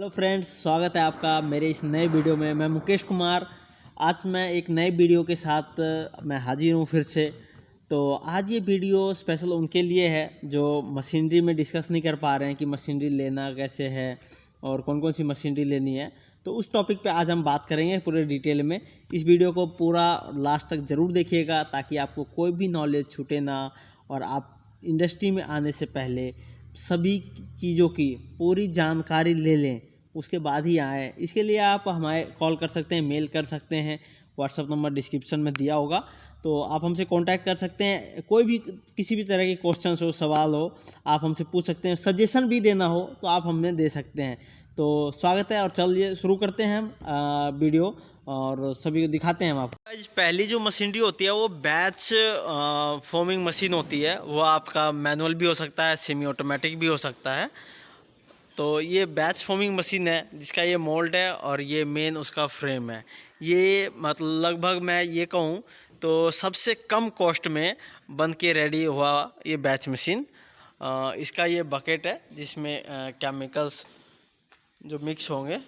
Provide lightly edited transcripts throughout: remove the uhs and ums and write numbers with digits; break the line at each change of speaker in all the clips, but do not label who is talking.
Hello friends, स्वागत है आपका मेरे इस नए वीडियो में। मैं मुकेश कुमार। आज मैं एक नए वीडियो के साथ मैं हाजिर हूँ फिर से। तो आज ये वीडियो स्पेशल उनके लिए है जो मशीनरी में डिस्कस नहीं कर पा रहे हैं कि मशीनरी लेना कैसे है और कौन कौन सी मशीनरी लेनी है। तो उस टॉपिक पे आज हम बात करेंगे पूरे डिटेल में। इस वीडियो को पूरा लास्ट तक ज़रूर देखिएगा ताकि आपको कोई भी नॉलेज छूटे ना और आप इंडस्ट्री में आने से पहले सभी चीज़ों की पूरी जानकारी ले लें, उसके बाद ही आएँ। इसके लिए आप हमारे कॉल कर सकते हैं, मेल कर सकते हैं। व्हाट्सअप नंबर डिस्क्रिप्शन में दिया होगा, तो आप हमसे कांटेक्ट कर सकते हैं। कोई भी किसी भी तरह के क्वेश्चन हो, सवाल हो, आप हमसे पूछ सकते हैं। सजेशन भी देना हो तो आप हमें दे सकते हैं। तो स्वागत है और चलिए शुरू करते हैं हम वीडियो और सभी को दिखाते हैं हम आपको। आज पहली जो मशीनरी होती है वो बैच फॉर्मिंग मशीन होती है। वो आपका मैनुअल भी हो सकता है, सेमी ऑटोमेटिक भी हो सकता है। तो ये बैच फॉर्मिंग मशीन है जिसका ये मोल्ड है और ये मेन उसका फ्रेम है। ये मतलब लगभग मैं ये कहूँ तो सबसे कम कॉस्ट में बन के रेडी हुआ ये बैच मशीन। इसका ये बकेट है जिसमें केमिकल्स जो मिक्स होंगे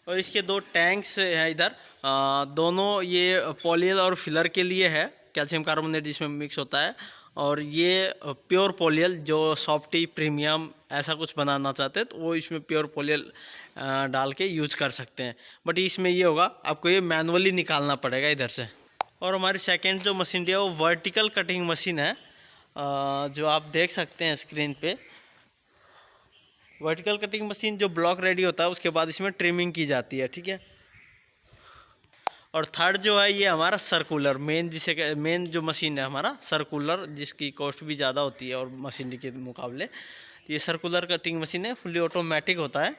और इसके दो टैंक्स हैं इधर। दोनों ये पॉलियल और फिलर के लिए है, कैल्शियम कार्बोनेट जिसमें मिक्स होता है। और ये प्योर पॉलियल जो सॉफ्टी प्रीमियम ऐसा कुछ बनाना चाहते हैं तो वो इसमें प्योर पॉलियल डाल के यूज कर सकते हैं। बट इसमें ये होगा आपको ये मैनुअली निकालना पड़ेगा इधर से। और हमारी सेकेंड जो मशीन है वो वर्टिकल कटिंग मशीन है, जो आप देख सकते हैं स्क्रीन पे। वर्टिकल कटिंग मशीन जो ब्लॉक रेडी होता है उसके बाद इसमें ट्रिमिंग की जाती है, ठीक है। और थर्ड जो है ये हमारा सर्कुलर मेन, जिसे मेन जो मशीन है हमारा सर्कुलर, जिसकी कॉस्ट भी ज़्यादा होती है और मशीनरी के मुकाबले। ये सर्कुलर कटिंग मशीन है, फुल्ली ऑटोमेटिक होता है।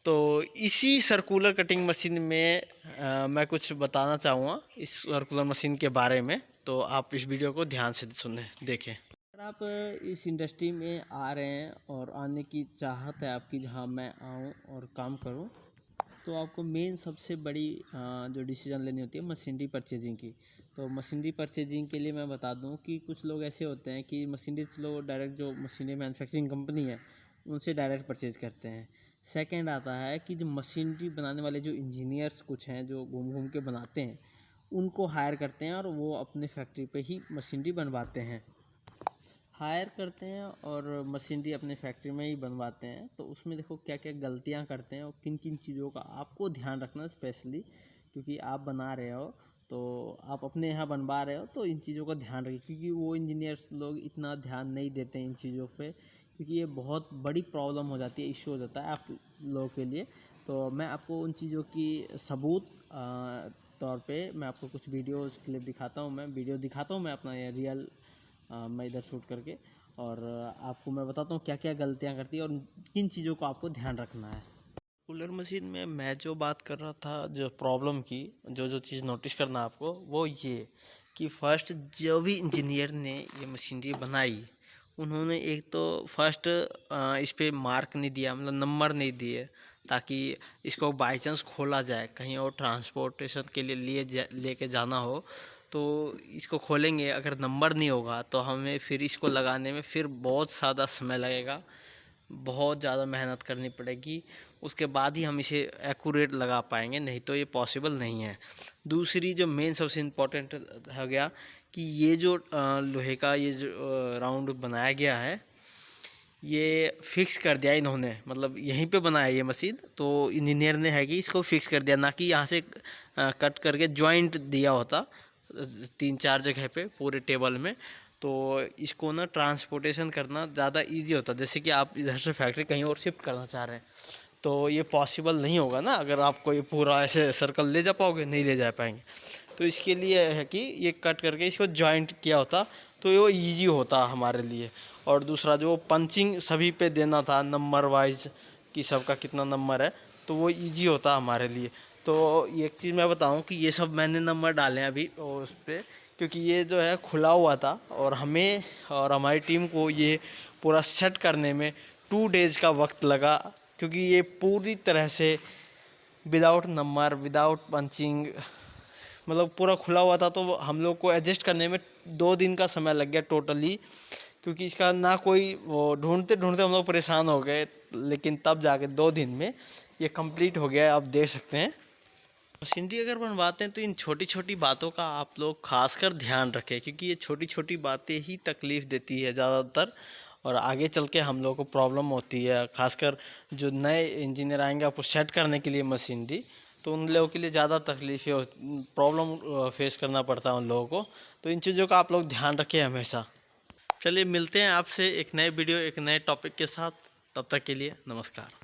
तो इसी सर्कुलर कटिंग मशीन में मैं कुछ बताना चाहूँगा इस सर्कुलर मशीन के बारे में। तो आप इस वीडियो को ध्यान से सुने देखें। अगर आप इस इंडस्ट्री में आ रहे हैं और आने की चाहत है आपकी जहाँ मैं आऊँ और काम करूँ, तो आपको मेन सबसे बड़ी जो डिसीजन लेनी होती है मशीनरी परचेजिंग की। तो मशीनरी परचेजिंग के लिए मैं बता दूं कि कुछ लोग ऐसे होते हैं कि मशीनरी लोग डायरेक्ट जो मशीनरी मैन्युफैक्चरिंग कंपनी है उनसे डायरेक्ट परचेज करते हैं। सेकंड आता है कि जो मशीनरी बनाने वाले जो इंजीनियर्स कुछ हैं जो घूम घूम के बनाते हैं, उनको हायर करते हैं और वो अपने फैक्ट्री पे ही मशीनरी बनवाते हैं। हायर करते हैं और मशीनरी अपने फैक्ट्री में ही बनवाते हैं। तो उसमें देखो क्या क्या गलतियां करते हैं और किन किन चीज़ों का आपको ध्यान रखना स्पेशली, क्योंकि आप बना रहे हो तो आप अपने यहाँ बनवा रहे हो तो इन चीज़ों का ध्यान रखिए। क्योंकि वो इंजीनियर्स लोग इतना ध्यान नहीं देते इन चीज़ों पे, क्योंकि ये बहुत बड़ी प्रॉब्लम हो जाती है, इश्यू हो जाता है आप लोगों के लिए। तो मैं आपको उन चीज़ों की सबूत तौर पे मैं आपको कुछ वीडियोस क्लिप दिखाता हूँ। मैं वीडियो दिखाता हूँ मैं अपना ये रियल मैं इधर शूट करके, और आपको मैं बताता हूँ क्या क्या गलतियाँ करती है और किन चीज़ों को आपको ध्यान रखना है। कूलर मशीन में मैं जो बात कर रहा था, जो प्रॉब्लम की, जो जो चीज़ नोटिस करना आपको, वो ये कि फर्स्ट जो भी इंजीनियर ने ये मशीनरी बनाई, उन्होंने एक तो फर्स्ट इस पर मार्क नहीं दिया, मतलब नंबर नहीं दिए, ताकि इसको बाई चांस खोला जाए कहीं और ट्रांसपोर्टेशन के लिए लेके जाना हो तो इसको खोलेंगे, अगर नंबर नहीं होगा तो हमें फिर इसको लगाने में फिर बहुत ज़्यादा समय लगेगा, बहुत ज़्यादा मेहनत करनी पड़ेगी। उसके बाद ही हम इसे एक्यूरेट लगा पाएंगे, नहीं तो ये पॉसिबल नहीं है। दूसरी जो मेन सबसे इम्पोर्टेंट हो गया कि ये जो लोहे का ये जो राउंड बनाया गया है, ये फिक्स कर दिया इन्होंने, मतलब यहीं पे बनाया ये मशीन, तो इंजीनियर ने है कि इसको फिक्स कर दिया, ना कि यहाँ से कट करके जॉइंट दिया होता 3-4 जगह पे पूरे टेबल में। तो इसको ना ट्रांसपोर्टेशन करना ज़्यादा इजी होता, जैसे कि आप इधर से फैक्ट्री कहीं और शिफ्ट करना चाह रहे हैं तो ये पॉसिबल नहीं होगा ना, अगर आपको ये पूरा ऐसे सर्कल ले जा पाओगे, नहीं ले जा पाएंगे। तो इसके लिए है कि ये कट करके इसको जॉइंट किया होता तो ये ईजी होता हमारे लिए। और दूसरा जो पंचिंग सभी पे देना था नंबर वाइज कि सबका कितना नंबर है, तो वो ईजी होता हमारे लिए। तो एक चीज़ मैं बताऊं कि ये सब मैंने नंबर डाले हैं अभी उस पर, क्योंकि ये जो है खुला हुआ था और हमें और हमारी टीम को ये पूरा सेट करने में 2 डेज़ का वक्त लगा, क्योंकि ये पूरी तरह से विदाउट नंबर, विदाउट पंचिंग, मतलब पूरा खुला हुआ था। तो हम लोग को एडजस्ट करने में 2 दिन का समय लग गया टोटली, क्योंकि इसका ना कोई वो ढूंढते ढूंढते हम लोग परेशान हो गए, लेकिन तब जाके 2 दिन में ये कंप्लीट हो गया, आप देख सकते हैं। मशीनरी अगर बनवाते हैं तो इन छोटी छोटी बातों का आप लोग खासकर ध्यान रखें, क्योंकि ये छोटी छोटी बातें ही तकलीफ़ देती है ज़्यादातर, और आगे चल के हम लोग को प्रॉब्लम होती है। खासकर जो नए इंजीनियर आएंगे आपको सेट करने के लिए मशीनरी, तो उन लोगों के लिए ज़्यादा तकलीफ़ है, प्रॉब्लम फेस करना पड़ता है उन लोगों को। तो इन चीज़ों का आप लोग ध्यान रखें हमेशा। चलिए मिलते हैं आपसे एक नए वीडियो एक नए टॉपिक के साथ, तब तक के लिए नमस्कार।